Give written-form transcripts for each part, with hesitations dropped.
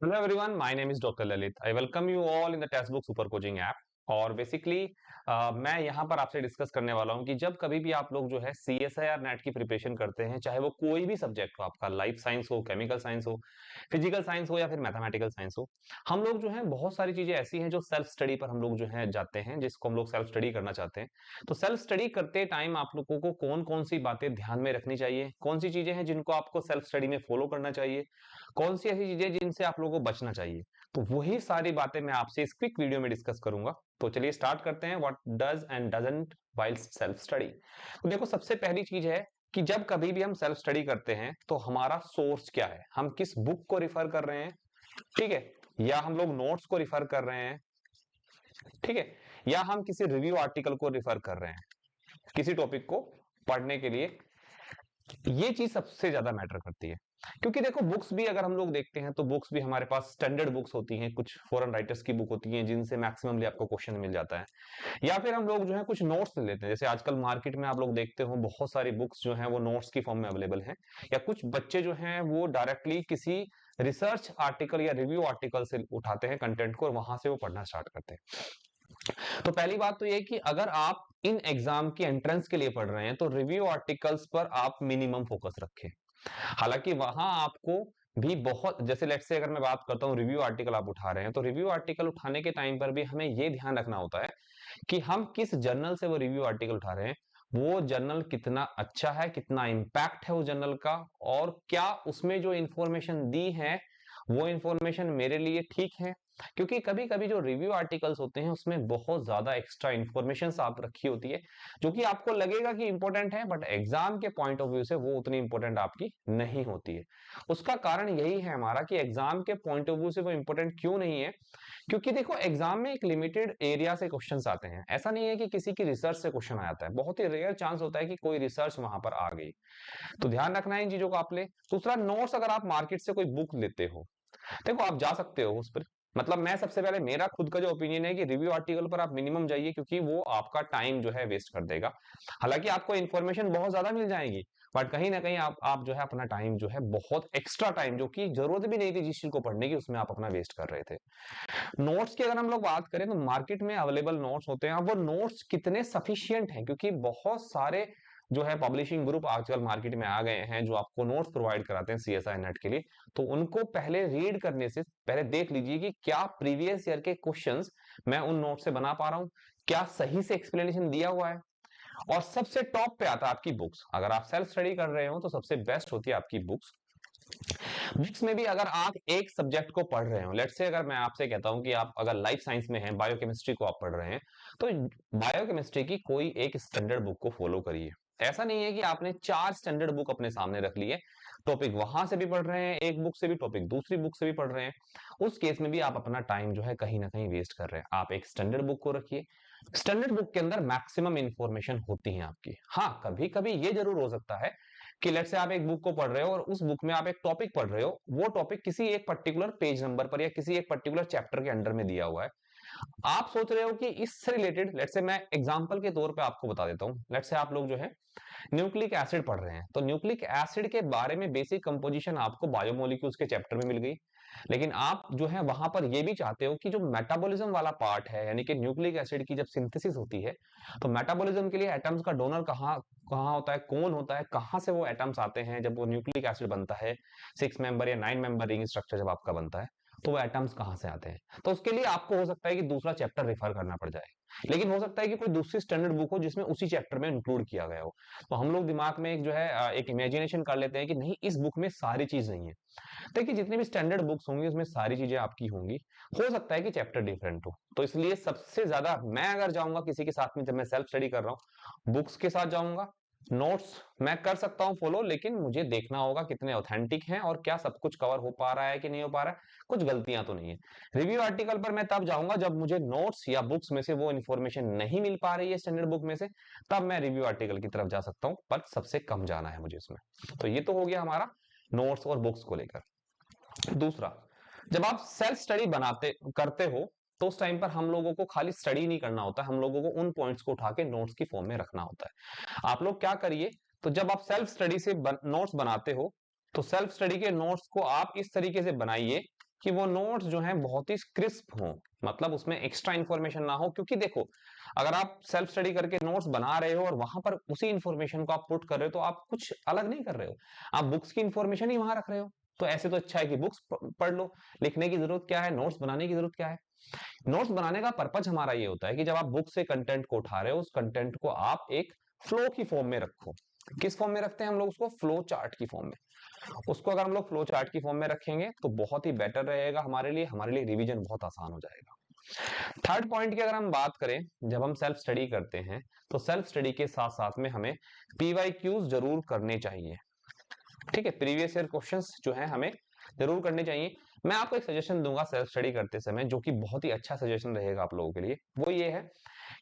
Hello everyone, my name is Dr. Lalit. I welcome you all in the Textbook Super Coaching app. और basically मैं यहाँ पर आपसे discuss करने वाला हूँ कि जब कभी भी आप लोग जो है CSIR नेट की प्रिपरेशन करते हैं, चाहे वो कोई भी सब्जेक्ट हो, आपका लाइफ साइंस हो, केमिकल साइंस हो, फिजिकल साइंस हो या फिर मैथमेटिकल साइंस हो, हम लोग जो है बहुत सारी चीजें ऐसी हैं जो सेल्फ स्टडी पर हम लोग जो है जाते हैं, जिसको हम लोग सेल्फ स्टडी करना चाहते हैं। तो सेल्फ स्टडी करते टाइम आप लोगों को कौन कौन सी बातें ध्यान में रखनी चाहिए, कौन सी चीजें हैं जिनको आपको सेल्फ स्टडी में फॉलो करना चाहिए, कौन सी ऐसी चीजें जिनसे आप लोगों को बचना चाहिए, तो वही सारी बातें मैं आपसे इस क्विक वीडियो में डिस्कस करूंगा। तो चलिए स्टार्ट करते हैं। What does and doesn't while self study. तो देखो, सबसे पहली चीज है कि जब कभी भी हम सेल्फ स्टडी करते हैं तो हमारा सोर्स क्या है, हम किस बुक को रिफर कर रहे हैं, ठीक है, या हम लोग नोट्स को रिफर कर रहे हैं, ठीक है, या हम किसी रिव्यू आर्टिकल को रिफर कर रहे हैं किसी टॉपिक को पढ़ने के लिए। ये चीज सबसे ज्यादा मैटर करती है, क्योंकि देखो बुक्स भी अगर हम लोग देखते हैं तो बुक्स भी हमारे पास स्टैंडर्ड बुक्स होती हैं, कुछ फॉरेन राइटर्स की बुक होती हैं जिनसे मैक्सिममली आपको क्वेश्चन मिल जाता है, या फिर हम लोग जो है कुछ नोट्स ले लेते हैं। जैसे आजकल मार्केट में आप लोग देखते हो बहुत सारी बुक्स जो हैं वो नोट्स की फॉर्म में अवेलेबल हैं, या कुछ बच्चे जो हैं वो डायरेक्टली किसी रिसर्च आर्टिकल या रिव्यू आर्टिकल से उठाते हैं कंटेंट को और वहां से वो पढ़ना स्टार्ट करते हैं। तो पहली बात तो ये कि अगर आप इन एग्जाम की एंट्रेंस के लिए पढ़ रहे हैं तो रिव्यू आर्टिकल्स पर आप मिनिमम फोकस रखें। हालांकि वहां आपको भी बहुत, जैसे लेट्स से अगर मैं बात करता हूं रिव्यू आर्टिकल आप उठा रहे हैं, तो रिव्यू आर्टिकल उठाने के टाइम पर भी हमें यह ध्यान रखना होता है कि हम किस जर्नल से वो रिव्यू आर्टिकल उठा रहे हैं, वो जर्नल कितना अच्छा है, कितना इम्पैक्ट है उस जर्नल का, और क्या उसमें जो इंफॉर्मेशन दी है वो इंफॉर्मेशन मेरे लिए ठीक है। क्योंकि कभी कभी जो रिव्यू आर्टिकल्स होते हैं उसमें बहुत ज्यादा एक्स्ट्रा इंफॉर्मेशन आप रखी होती है जो कि आपको लगेगा कि इंपॉर्टेंट है, बट एग्जाम के पॉइंट ऑफ व्यू से वो उतनी इंपॉर्टेंट आपकी नहीं होती है। उसका कारण यही है हमारा कि एग्जाम के पॉइंट ऑफ व्यू से वो इंपॉर्टेंट क्यों नहीं है, क्योंकि देखो एग्जाम में एक लिमिटेड एरिया से क्वेश्चंस आते हैं। ऐसा नहीं है कि किसी की रिसर्च से क्वेश्चन आता है, बहुत ही रेयर चांस होता है कि कोई रिसर्च वहां पर आ गई। तो ध्यान रखना है इन चीजों को आप ले। दूसरा, नोट्स अगर आप मार्केट से कोई बुक लेते हो, देखो आप जा सकते हो उस पर, मतलब मैं सबसे पहले मेरा खुद का जो ओपिनियन है कि रिव्यू आर्टिकल पर आप मिनिमम जाइए, क्योंकि वो आपका टाइम जो है वेस्ट कर देगा। हालांकि आपको इन्फॉर्मेशन बहुत ज्यादा मिल जाएगी, बट कहीं ना कहीं आप जो है अपना टाइम जो है बहुत एक्स्ट्रा टाइम जो कि जरूरत भी नहीं थी जिस चीज को पढ़ने की, उसमें आप अपना वेस्ट कर रहे थे। नोट्स की अगर हम लोग बात करें तो मार्केट में अवेलेबल नोट्स होते हैं, अब वो नोट्स कितने सफिशियंट हैं, क्योंकि बहुत सारे जो है पब्लिशिंग ग्रुप आजकल मार्केट में आ गए हैं जो आपको नोट्स प्रोवाइड कराते हैं CSI नेट के लिए। तो उनको पहले रीड करने से पहले देख लीजिए कि क्या प्रीवियस ईयर के क्वेश्चंस मैं उन नोट से बना पा रहा हूं, क्या सही से एक्सप्लेनेशन दिया हुआ है। और सबसे टॉप पे आता है आपकी बुक्स। अगर आप सेल्फ स्टडी कर रहे हो तो सबसे बेस्ट होती है आपकी बुक्स। बुक्स में भी अगर आप एक सब्जेक्ट को पढ़ रहे हो, लेट्स से अगर मैं आपसे कहता हूं कि आप अगर लाइफ साइंस में हैं, बायोकेमिस्ट्री को आप पढ़ रहे हैं, तो बायोकेमिस्ट्री की कोई एक स्टैंडर्ड बुक को फॉलो करिए। ऐसा नहीं है कि आपने 4 स्टैंडर्ड बुक अपने सामने रख ली है, टॉपिक वहां से भी पढ़ रहे हैं एक बुक से भी, टॉपिक दूसरी बुक से भी पढ़ रहे हैं, उस केस में भी आप अपना टाइम जो है कहीं ना कहीं वेस्ट कर रहे हैं। आप एक स्टैंडर्ड बुक को रखिए। स्टैंडर्ड बुक के अंदर मैक्सिमम इंफॉर्मेशन होती है आपकी। हाँ, कभी कभी ये जरूर हो सकता है कि लेट से आप एक बुक को पढ़ रहे हो और उस बुक में आप एक टॉपिक पढ़ रहे हो, वो टॉपिक किसी एक पर्टिकुलर पेज नंबर पर या किसी एक पर्टिकुलर चैप्टर के अंडर में दिया हुआ है। आप सोच रहे हो कि इससे रिलेटेड, लेट से मैं एग्जांपल के तौर पे आपको बता देता हूं, लेट से आप लोग जो है न्यूक्लिक एसिड पढ़ रहे हैं, तो न्यूक्लिक एसिड के बारे में बेसिक कंपोजिशन आपको बायोमोलिक्यूल्स के चैप्टर में मिल गई, लेकिन आप जो है वहां पर ये भी चाहते हो कि जो मेटाबॉलिज्म वाला पार्ट है, यानी कि न्यूक्लिक एसिड की जब सिंथेसिस होती है तो मेटाबॉलिज्म के लिए एटम्स का डोनर कहाँ कहाँ होता है, कौन होता है, कहाँ से वो एटम्स आते हैं जब वो न्यूक्लिक एसिड बनता है, 6 मेंबर या 9 मेंबर रिंग स्ट्रक्चर जब आपका बनता है, तो वो एटम्स कहाँ से आते हैं। तो उसके लिए आपको हो सकता है कि दूसरा चैप्टर रेफर करना पड़ जाए, लेकिन हो सकता है कि कोई दूसरी स्टैंडर्ड बुक हो जिसमें उसी चैप्टर में इंक्लूड किया गया हो। तो हम लोग दिमाग में एक जो है एक इमेजिनेशन कर लेते हैं कि नहीं, इस बुक में सारी चीज नहीं है। देखिए जितनी भी स्टैंडर्ड बुक्स होंगी उसमें सारी चीजें आपकी होंगी, हो सकता है कि चैप्टर डिफरेंट हो। तो इसलिए सबसे ज्यादा मैं अगर जाऊंगा किसी के साथ में, जब मैं सेल्फ स्टडी कर रहा हूँ, बुक्स के साथ जाऊंगा। नोट्स मैं कर सकता हूं फॉलो, लेकिन मुझे देखना होगा कितने ऑथेंटिक हैं और क्या सब कुछ कवर हो पा रहा है कि नहीं हो पा रहा है, कुछ गलतियां तो नहीं है। रिव्यू आर्टिकल पर मैं तब जाऊंगा जब मुझे नोट्स या बुक्स में से वो इन्फॉर्मेशन नहीं मिल पा रही है स्टैंडर्ड बुक में से, तब मैं रिव्यू आर्टिकल की तरफ जा सकता हूं, पर सबसे कम जाना है मुझे इसमें। तो ये तो हो गया हमारा नोट्स और बुक्स को लेकर। दूसरा, जब आप सेल्फ स्टडी बनाते करते हो तो उस टाइम पर हम लोगों को खाली स्टडी नहीं करना होता, हम लोगों को उन पॉइंट्स को उठा के नोट्स की फॉर्म में रखना होता है। आप लोग क्या करिए, तो जब आप सेल्फ स्टडी से नोट्स बनाते हो तो सेल्फ स्टडी के नोट्स को आप इस तरीके से बनाइए कि वो नोट्स जो हैं बहुत ही क्रिस्प हों, मतलब उसमें एक्स्ट्रा इंफॉर्मेशन ना हो। क्योंकि देखो, अगर आप सेल्फ स्टडी करके नोट्स बना रहे हो और वहां पर उसी इंफॉर्मेशन को आप पुट कर रहे हो, तो आप कुछ अलग नहीं कर रहे हो, आप बुक्स की इंफॉर्मेशन ही वहां रख रहे हो। तो ऐसे तो अच्छा है कि बुक्स पढ़ लो, लिखने की जरूरत क्या है, नोट्स बनाने की जरूरत क्या है। नोट्स बनाने का पर्पज हमारा ये होता है कि जब आप बुक से कंटेंट को उठा रहे हो, उस कंटेंट को आप एक फ्लो की फॉर्म में रखो। किस फॉर्म में रखते हैं हम लोग उसको? फ्लो चार्ट की फॉर्म में। उसको अगर हम लोग फ्लो चार्ट की फॉर्म में रखेंगे तो बहुत ही बेटर रहेगा हमारे लिए रिवीजन बहुत आसान हो जाएगा। थर्ड पॉइंट की अगर हम बात करें, जब हम सेल्फ स्टडी करते हैं तो सेल्फ स्टडी के साथ साथ में हमें पीवाईक्यूज जरूर करने चाहिए। ठीक है, प्रीवियस ईयर क्वेश्चंस जो है हमें जरूर करने चाहिए। मैं आपको एक सजेशन दूंगा सेल्फ स्टडी करते समय, जो कि बहुत ही अच्छा सजेशन रहेगा आप लोगों के लिए। वो ये है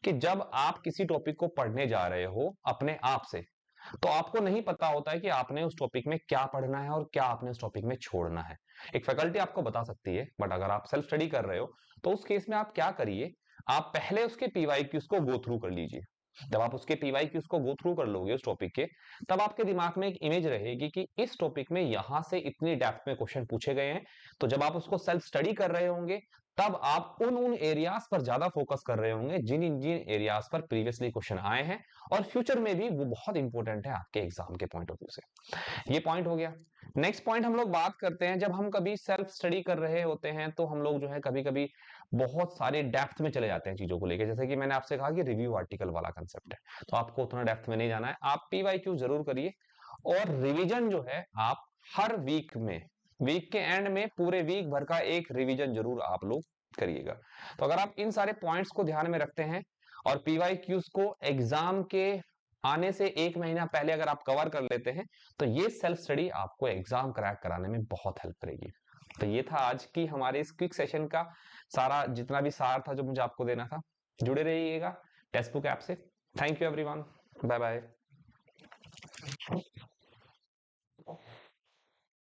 कि जब आप किसी टॉपिक को पढ़ने जा रहे हो अपने आप से, तो आपको नहीं पता होता है कि आपने उस टॉपिक में क्या पढ़ना है और क्या आपने उस टॉपिक में छोड़ना है। एक फैकल्टी आपको बता सकती है, बट अगर आप सेल्फ स्टडी कर रहे हो तो उस केस में आप क्या करिए, आप पहले उसके पीवाईक्यूज को गो थ्रू कर लीजिए। जब आप उसके पीवाईक्यूज को गो थ्रू कर लोगे उस टॉपिक के, तब आपके दिमाग में एक इमेज रहेगी कि इस टॉपिक में यहां से इतनी डेप्थ में क्वेश्चन पूछे गए हैं। तो जब आप उसको सेल्फ स्टडी कर रहे होंगे, तब आप उन उन एरियाज पर ज्यादा फोकस कर रहे होंगे जिन जिन एरियाज पर प्रीवियसली क्वेश्चन आए हैं, और फ्यूचर में भी वो बहुत इंपॉर्टेंट है आपके एग्जाम के पॉइंट ऑफ व्यू से। ये पॉइंट हो गया। नेक्स्ट पॉइंट हम लोग बात करते हैं, जब हम कभी सेल्फ स्टडी कर रहे होते हैं तो हम लोग जो है कभी कभी बहुत सारे डेप्थ में चले जाते हैं चीजों को लेकर। जैसे कि मैंने आपसे कहा कि रिव्यू आर्टिकल वाला कंसेप्ट है, तो आपको उतना डेप्थ में नहीं जाना है, आप पीवाईक्यू जरूर करिए। और रिवीजन जो है आप हर वीक में, वीक के एंड में पूरे वीक भर का एक रिवीजन जरूर आप लोग करिएगा। तो अगर आप इन सारे पॉइंट्स को ध्यान में रखते हैं और पीवाईक्यूज को एग्जाम के आने से एक महीना पहले अगर आप कवर कर लेते हैं, तो ये सेल्फ स्टडी आपको एग्जाम क्रैक कराने में बहुत हेल्प करेगी। तो ये था आज की हमारे इस क्विक सेशन का सारा जितना भी सार था जो मुझे आपको देना था। जुड़े रहिएगा टेक्स्ट बुक ऐप से। Thank you everyone, bye bye.